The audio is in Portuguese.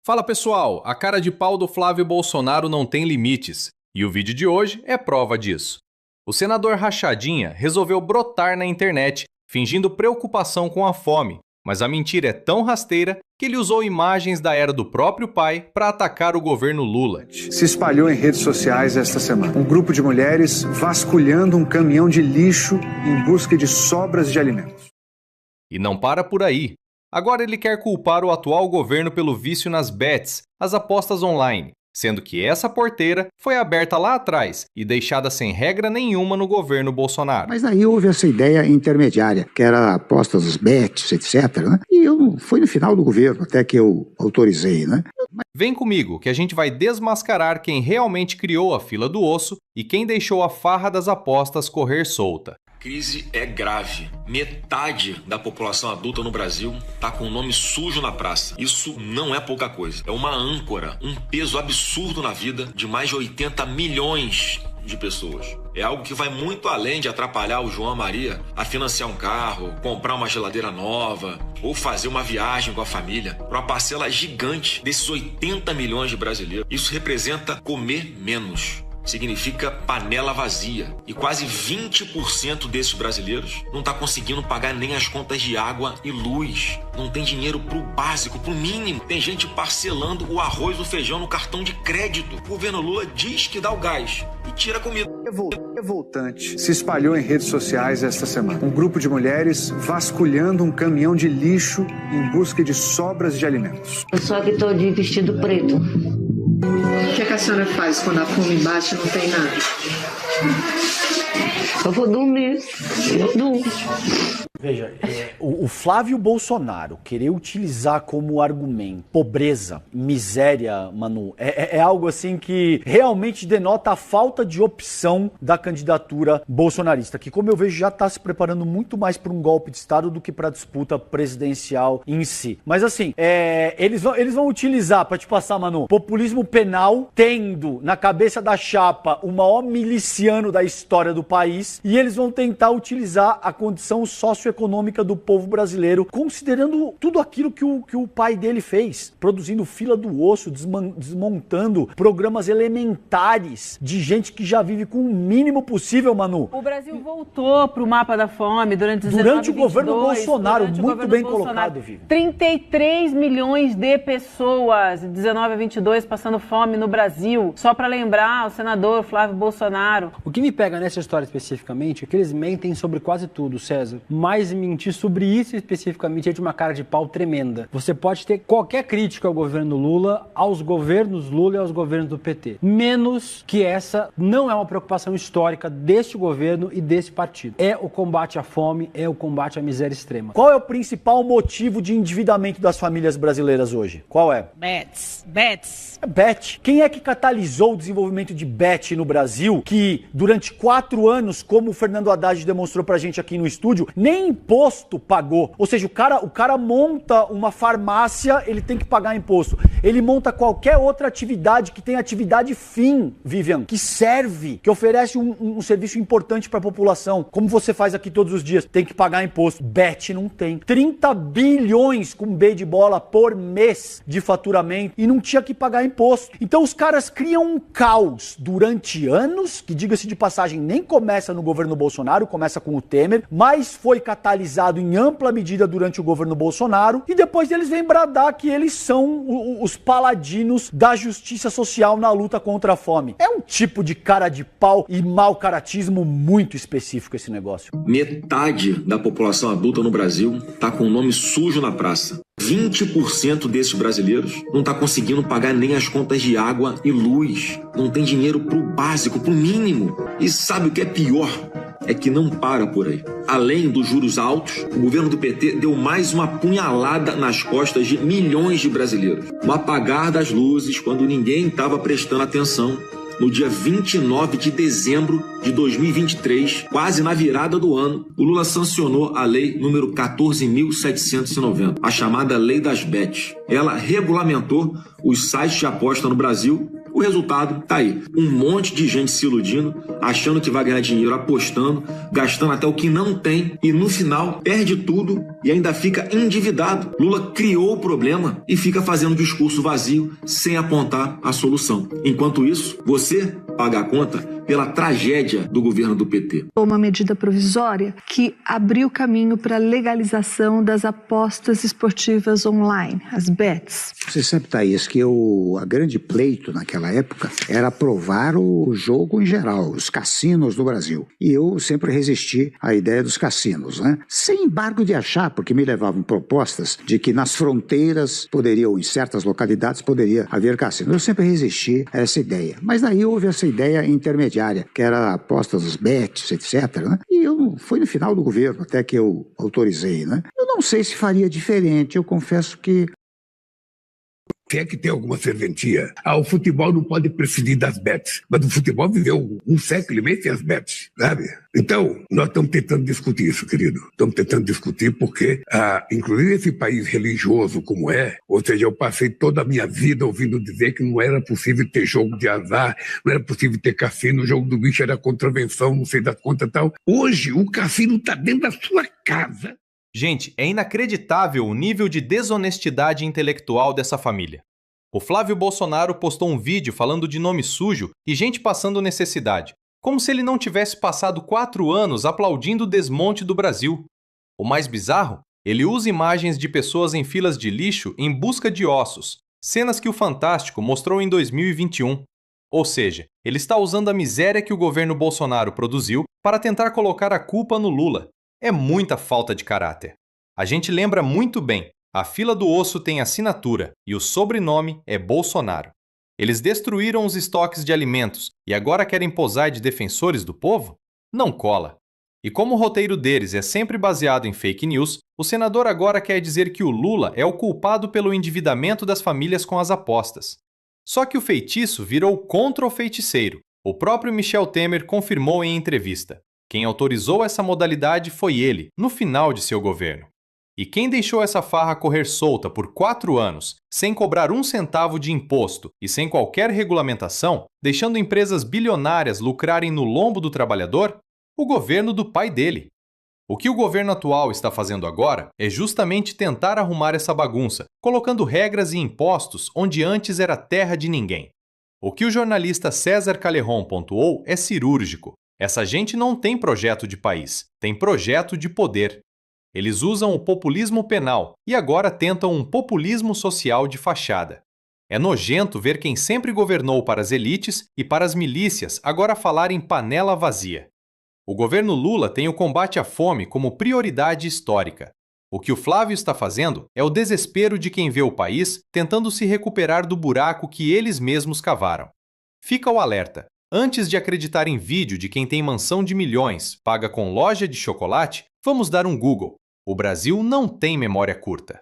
Fala pessoal, a cara de pau do Flávio Bolsonaro não tem limites, e o vídeo de hoje é prova disso. O senador Rachadinha resolveu brotar na internet, fingindo preocupação com a fome, mas a mentira é tão rasteira que ele usou imagens da era do próprio pai para atacar o governo Lula. Se espalhou em redes sociais esta semana. Um grupo de mulheres vasculhando um caminhão de lixo em busca de sobras de alimentos. E não para por aí. Agora ele quer culpar o atual governo pelo vício nas bets, as apostas online, sendo que essa porteira foi aberta lá atrás e deixada sem regra nenhuma no governo Bolsonaro. Mas aí houve essa ideia intermediária, que era apostas, bets, etc. Né? E foi no final do governo até que eu autorizei, né? Vem comigo, que a gente vai desmascarar quem realmente criou a fila do osso e quem deixou a farra das apostas correr solta. A crise é grave. Metade da população adulta no Brasil está com o nome sujo na praça. Isso não é pouca coisa. É uma âncora, um peso absurdo na vida de mais de 80 milhões de pessoas. É algo que vai muito além de atrapalhar o João Maria a financiar um carro, comprar uma geladeira nova ou fazer uma viagem com a família. Para uma parcela gigante desses 80 milhões de brasileiros, isso representa comer menos. Significa panela vazia. E quase 20% desses brasileiros não está conseguindo pagar nem as contas de água e luz. Não tem dinheiro pro básico, pro mínimo. Tem gente parcelando o arroz e o feijão no cartão de crédito. O governo Lula diz que dá o gás e tira a comida. Revoltante se espalhou em redes sociais esta semana. Um grupo de mulheres vasculhando um caminhão de lixo em busca de sobras de alimentos. Eu só que estou de vestido preto. O que a senhora faz quando a fome bate e não tem nada? Eu vou dormir. Eu durmo. Veja, o Flávio Bolsonaro querer utilizar como argumento pobreza, miséria, Manu, é algo assim que realmente denota a falta de opção da candidatura bolsonarista, que, como eu vejo, já está se preparando muito mais para um golpe de Estado do que para a disputa presidencial em si. Mas assim, eles vão utilizar, para te passar, Manu, populismo penal, tendo na cabeça da chapa o maior miliciano da história do país, e eles vão tentar utilizar a condição socioeconômica do povo brasileiro, considerando tudo aquilo que o pai dele fez, produzindo fila do osso, desmontando programas elementares de gente que já vive com o mínimo possível, Manu. O Brasil voltou para o mapa da fome durante o governo Bolsonaro, muito bem colocado, Vivi. 33 milhões de pessoas, de 19 a 22, passando fome no Brasil. Só para lembrar, o senador Flávio Bolsonaro. O que me pega nessa história especificamente é que eles mentem sobre quase tudo, César. Mas mentir sobre isso especificamente é de uma cara de pau tremenda. Você pode ter qualquer crítica ao governo Lula, aos governos Lula e aos governos do PT. Menos que essa não é uma preocupação histórica deste governo e desse partido. É o combate à fome, é o combate à miséria extrema. Qual é o principal motivo de endividamento das famílias brasileiras hoje? Qual é? Bets. Bet. Quem é que catalisou o desenvolvimento de bet no Brasil, que durante 4 anos, como o Fernando Haddad demonstrou pra gente aqui no estúdio, nem imposto pagou. Ou seja, o cara monta uma farmácia, ele tem que pagar imposto. Ele monta qualquer outra atividade que tem atividade fim, Vivian, que serve, que oferece um serviço importante para a população. Como você faz aqui todos os dias, tem que pagar imposto. Bet não tem. 30 bilhões com B de bola por mês de faturamento e não tinha que pagar imposto. Então os caras criam um caos durante anos, que, diga-se de passagem, nem começa no governo Bolsonaro, começa com o Temer, mas foi catalisado em ampla medida durante o governo Bolsonaro, e depois eles vêm bradar que eles são os paladinos da justiça social na luta contra a fome. É um tipo de cara de pau e mau caratismo muito específico esse negócio. Metade da população adulta no Brasil está com o nome sujo na praça. 20% desses brasileiros não está conseguindo pagar nem as contas de água e luz. Não tem dinheiro pro básico, pro mínimo. E sabe o que é pior? É que não para por aí. Além dos juros altos, o governo do PT deu mais uma punhalada nas costas de milhões de brasileiros. No apagar das luzes, quando ninguém estava prestando atenção, no dia 29 de dezembro de 2023, quase na virada do ano, o Lula sancionou a lei número 14.790, a chamada Lei das Bets. Ela regulamentou os sites de aposta no Brasil O resultado tá aí. Um monte de gente se iludindo, achando que vai ganhar dinheiro apostando, gastando até o que não tem e no final perde tudo e ainda fica endividado. Lula criou o problema e fica fazendo discurso vazio sem apontar a solução. Enquanto isso, você paga a conta pela tragédia do governo do PT. Uma medida provisória que abriu caminho para a legalização das apostas esportivas online, as bets. Você sabe, Thaís, que o grande pleito naquela época era aprovar o jogo em geral, os cassinos no Brasil. E eu sempre resisti à ideia dos cassinos, né? Sem embargo de achar, porque me levavam propostas de que nas fronteiras poderiam, em certas localidades, poderia haver cassino. Eu sempre resisti a essa ideia. Mas daí houve essa ideia intermediária, que era a aposta dos bets, etc., né? E foi no final do governo até que eu autorizei, né? Eu não sei se faria diferente, eu confesso que... Se é que tem alguma serventia, o futebol não pode prescindir das bets, mas o futebol viveu um século e meio sem as bets, sabe? Então, nós estamos tentando discutir isso, querido. Estamos tentando discutir porque, inclusive esse país religioso como ou seja, eu passei toda a minha vida ouvindo dizer que não era possível ter jogo de azar, não era possível ter cassino, o jogo do bicho era contravenção, não sei das contas e tal. Hoje, o cassino está dentro da sua casa. Gente, é inacreditável o nível de desonestidade intelectual dessa família. O Flávio Bolsonaro postou um vídeo falando de nome sujo e gente passando necessidade, como se ele não tivesse passado 4 anos aplaudindo o desmonte do Brasil. O mais bizarro, ele usa imagens de pessoas em filas de lixo em busca de ossos, cenas que o Fantástico mostrou em 2021. Ou seja, ele está usando a miséria que o governo Bolsonaro produziu para tentar colocar a culpa no Lula. É muita falta de caráter. A gente lembra muito bem, a fila do osso tem assinatura e o sobrenome é Bolsonaro. Eles destruíram os estoques de alimentos e agora querem posar de defensores do povo? Não cola. E como o roteiro deles é sempre baseado em fake news, o senador agora quer dizer que o Lula é o culpado pelo endividamento das famílias com as apostas. Só que o feitiço virou contra o feiticeiro. O próprio Michel Temer confirmou em entrevista. Quem autorizou essa modalidade foi ele, no final de seu governo. E quem deixou essa farra correr solta por 4 anos, sem cobrar 1 centavo de imposto e sem qualquer regulamentação, deixando empresas bilionárias lucrarem no lombo do trabalhador? O governo do pai dele. O que o governo atual está fazendo agora é justamente tentar arrumar essa bagunça, colocando regras e impostos onde antes era terra de ninguém. O que o jornalista César Callejon pontuou é cirúrgico. Essa gente não tem projeto de país, tem projeto de poder. Eles usam o populismo penal e agora tentam um populismo social de fachada. É nojento ver quem sempre governou para as elites e para as milícias agora falar em panela vazia. O governo Lula tem o combate à fome como prioridade histórica. O que o Flávio está fazendo é o desespero de quem vê o país tentando se recuperar do buraco que eles mesmos cavaram. Fica o alerta. Antes de acreditar em vídeo de quem tem mansão de milhões, paga com loja de chocolate, vamos dar um Google. O Brasil não tem memória curta.